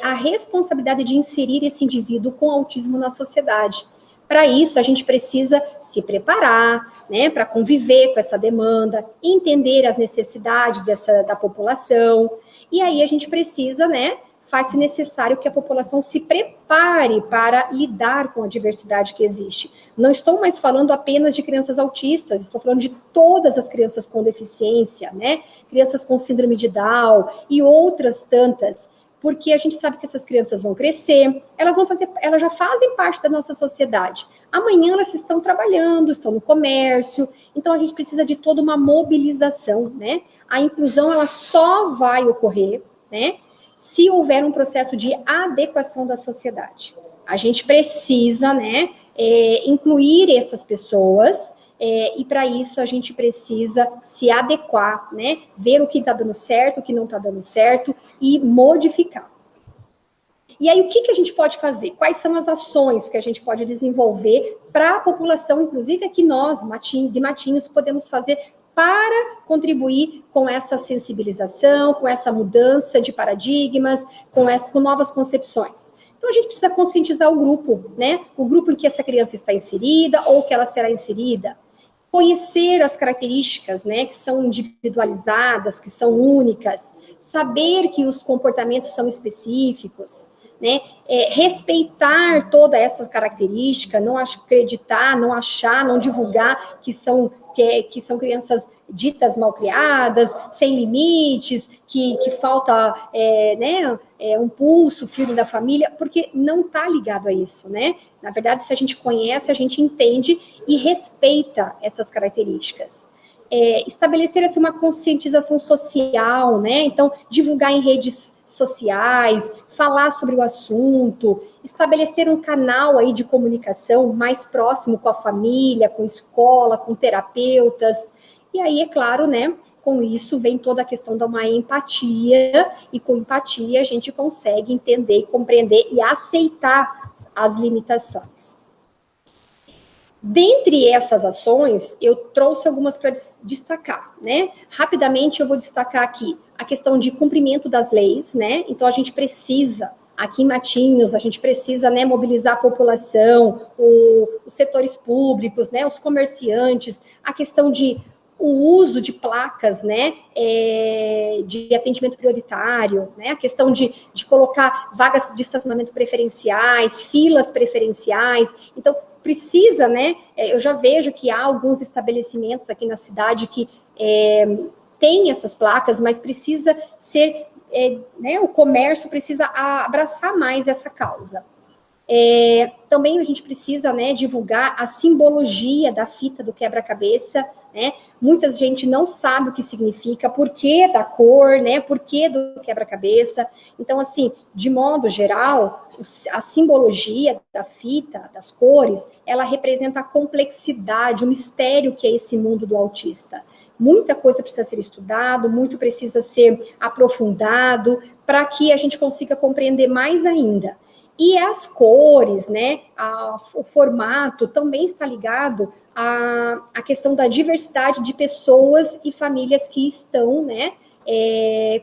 a responsabilidade de inserir esse indivíduo com autismo na sociedade. Para isso, a gente precisa se preparar, né, para conviver com essa demanda, entender as necessidades da população, e aí a gente precisa, né, faz-se necessário que a população se prepare para lidar com a diversidade que existe. Não estou mais falando apenas de crianças autistas, estou falando de todas as crianças com deficiência, né, crianças com síndrome de Down e outras tantas, porque a gente sabe que essas crianças vão crescer, elas já fazem parte da nossa sociedade. Amanhã elas estão trabalhando, estão no comércio, então a gente precisa de toda uma mobilização, né? A inclusão, ela só vai ocorrer, né, se houver um processo de adequação da sociedade. A gente precisa, né, incluir essas pessoas, e para isso a gente precisa se adequar, né, ver o que está dando certo, o que não está dando certo e modificar. E aí, o que a gente pode fazer? Quais são as ações que a gente pode desenvolver para a população, inclusive aqui nós, de Matinhos, podemos fazer para contribuir com essa sensibilização, com essa mudança de paradigmas, com novas concepções. Então, a gente precisa conscientizar o grupo, né? O grupo em que essa criança está inserida ou que ela será inserida. Conhecer as características, né, que são individualizadas, que são únicas. Saber que os comportamentos são específicos, né? Respeitar toda essa característica, não acreditar, não achar, não divulgar que são crianças ditas malcriadas, sem limites, que falta um pulso firme da família, porque não está ligado a isso, né? Na verdade, se a gente conhece, a gente entende e respeita essas características. Estabelecer assim, uma conscientização social, né? Então, divulgar em redes sociais, falar sobre o assunto, estabelecer um canal aí de comunicação mais próximo com a família, com a escola, com terapeutas. E aí, é claro, né, com isso vem toda a questão de uma empatia, e com empatia a gente consegue entender, compreender e aceitar as limitações. Dentre essas ações, eu trouxe algumas para destacar, né? Rapidamente eu vou destacar aqui a questão de cumprimento das leis, né? Então a gente precisa, aqui em Matinhos, a gente precisa, né, mobilizar a população, os setores públicos, né, os comerciantes, a questão de o uso de placas, né, de atendimento prioritário, né, a questão de colocar vagas de estacionamento preferenciais, filas preferenciais. Então, precisa, né, eu já vejo que há alguns estabelecimentos aqui na cidade que têm essas placas, mas precisa ser, né, o comércio precisa abraçar mais essa causa. Também a gente precisa, né, divulgar a simbologia da fita do quebra-cabeça, né? Muita gente não sabe o que significa, por que da cor, né? Por que do quebra-cabeça. Então, assim, de modo geral, a simbologia da fita, das cores, ela representa a complexidade, o mistério que é esse mundo do autista. Muita coisa precisa ser estudado, muito precisa ser aprofundado, para que a gente consiga compreender mais ainda. E as cores, né, o formato também está ligado à questão da diversidade de pessoas e famílias que estão, né,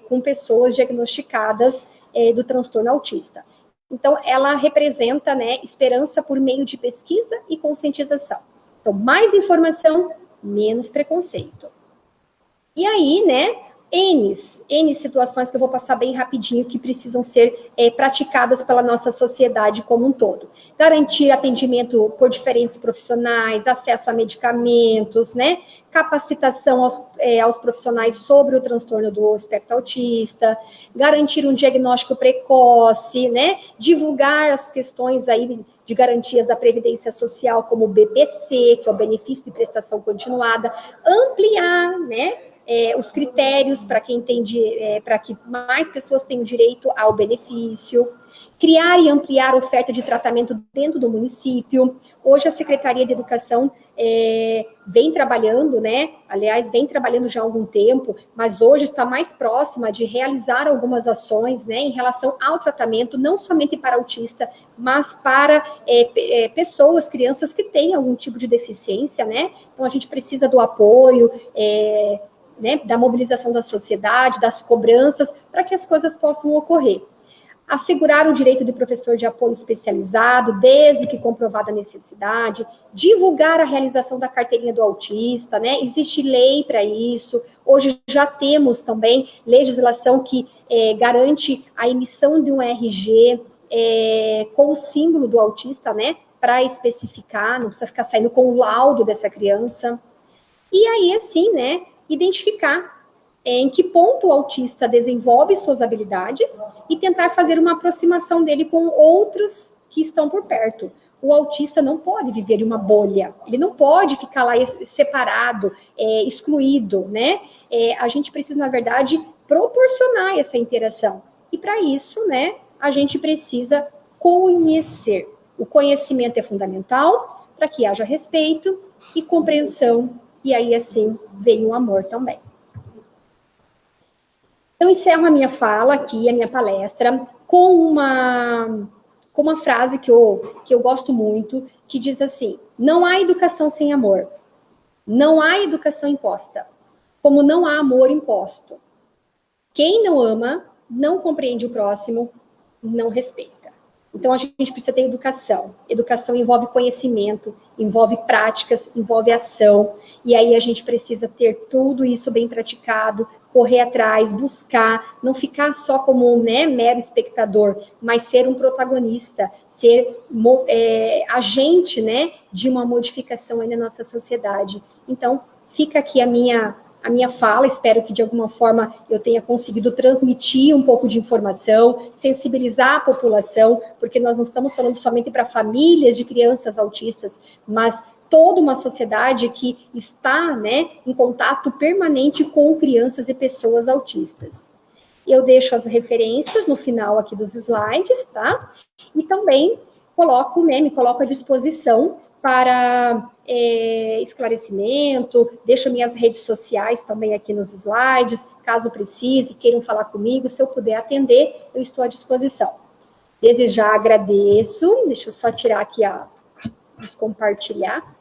com pessoas diagnosticadas do transtorno autista. Então, ela representa, né, esperança por meio de pesquisa e conscientização. Então, mais informação, menos preconceito. E aí, né, N situações que eu vou passar bem rapidinho que precisam ser praticadas pela nossa sociedade como um todo. Garantir atendimento por diferentes profissionais, acesso a medicamentos, né? Capacitação aos profissionais sobre o transtorno do espectro autista, garantir um diagnóstico precoce, né? Divulgar as questões aí de garantias da Previdência Social, como o BPC, que é o benefício de prestação continuada, ampliar, né? Os critérios para quem tem, para que mais pessoas tenham direito ao benefício, criar e ampliar a oferta de tratamento dentro do município. Hoje a Secretaria de Educação vem trabalhando, né? Aliás, vem trabalhando já há algum tempo, mas hoje está mais próxima de realizar algumas ações, né, em relação ao tratamento, não somente para autista, mas para pessoas, crianças que têm algum tipo de deficiência, né? Então a gente precisa do apoio, né, da mobilização da sociedade, das cobranças, para que as coisas possam ocorrer. Assegurar o direito do professor de apoio especializado, desde que comprovada a necessidade, divulgar a realização da carteirinha do autista, né? Existe lei para isso. Hoje já temos também legislação que garante a emissão de um RG com o símbolo do autista, né? Para especificar, não precisa ficar saindo com o laudo dessa criança. E aí, assim, né? Identificar em que ponto o autista desenvolve suas habilidades e tentar fazer uma aproximação dele com outros que estão por perto. O autista não pode viver em uma bolha, ele não pode ficar lá separado, excluído, né? A gente precisa, na verdade, proporcionar essa interação. E para isso, né, a gente precisa conhecer. O conhecimento é fundamental para que haja respeito e compreensão. E aí, assim, vem o amor também. Eu encerro a minha fala aqui, a minha palestra, com uma frase que eu gosto muito, que diz assim: não há educação sem amor, não há educação imposta, como não há amor imposto. Quem não ama, não compreende o próximo, não respeita. Então, a gente precisa ter educação. Educação envolve conhecimento, envolve práticas, envolve ação. E aí a gente precisa ter tudo isso bem praticado, correr atrás, buscar, não ficar só como um mero espectador, mas ser um protagonista, ser agente de uma modificação aí na nossa sociedade. Então, fica aqui a minha fala, espero que de alguma forma eu tenha conseguido transmitir um pouco de informação, sensibilizar a população, porque nós não estamos falando somente para famílias de crianças autistas, mas toda uma sociedade que está em contato permanente com crianças e pessoas autistas. Eu deixo as referências no final aqui dos slides, tá? E também me coloco à disposição para esclarecimento, deixo minhas redes sociais também aqui nos slides, caso precise, queiram falar comigo, se eu puder atender, eu estou à disposição. Desde já agradeço, deixa eu só tirar aqui descompartilhar.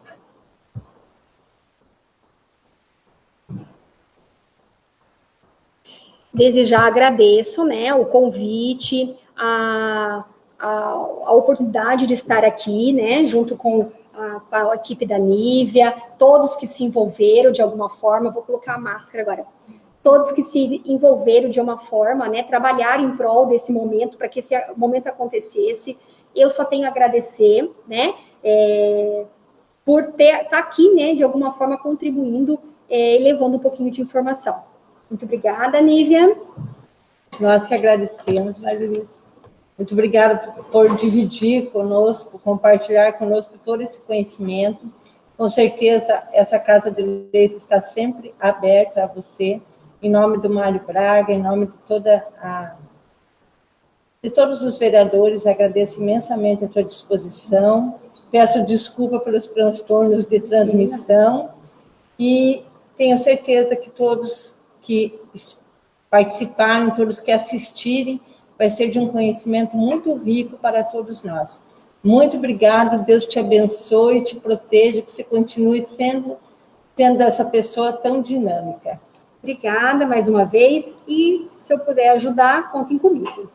Desde já agradeço, o convite, a oportunidade de estar aqui, junto com a equipe da Nívia, todos que se envolveram de alguma forma, vou colocar a máscara agora, todos que se envolveram de uma forma, trabalhar em prol desse momento, para que esse momento acontecesse. Eu só tenho a agradecer, por estar aqui, de alguma forma, contribuindo e levando um pouquinho de informação. Muito obrigada, Nívia. Nós que agradecemos, Marilisa. Muito obrigada por dividir conosco, compartilhar conosco todo esse conhecimento. Com certeza, essa Casa de Leis está sempre aberta a você. Em nome do Mário Braga, em nome de todos os vereadores, agradeço imensamente a sua disposição. Peço desculpa pelos transtornos de transmissão e tenho certeza que todos que participarem, todos que assistirem, vai ser de um conhecimento muito rico para todos nós. Muito obrigado, Deus te abençoe, te proteja, que você continue sendo essa pessoa tão dinâmica. Obrigada mais uma vez, e se eu puder ajudar, contem comigo.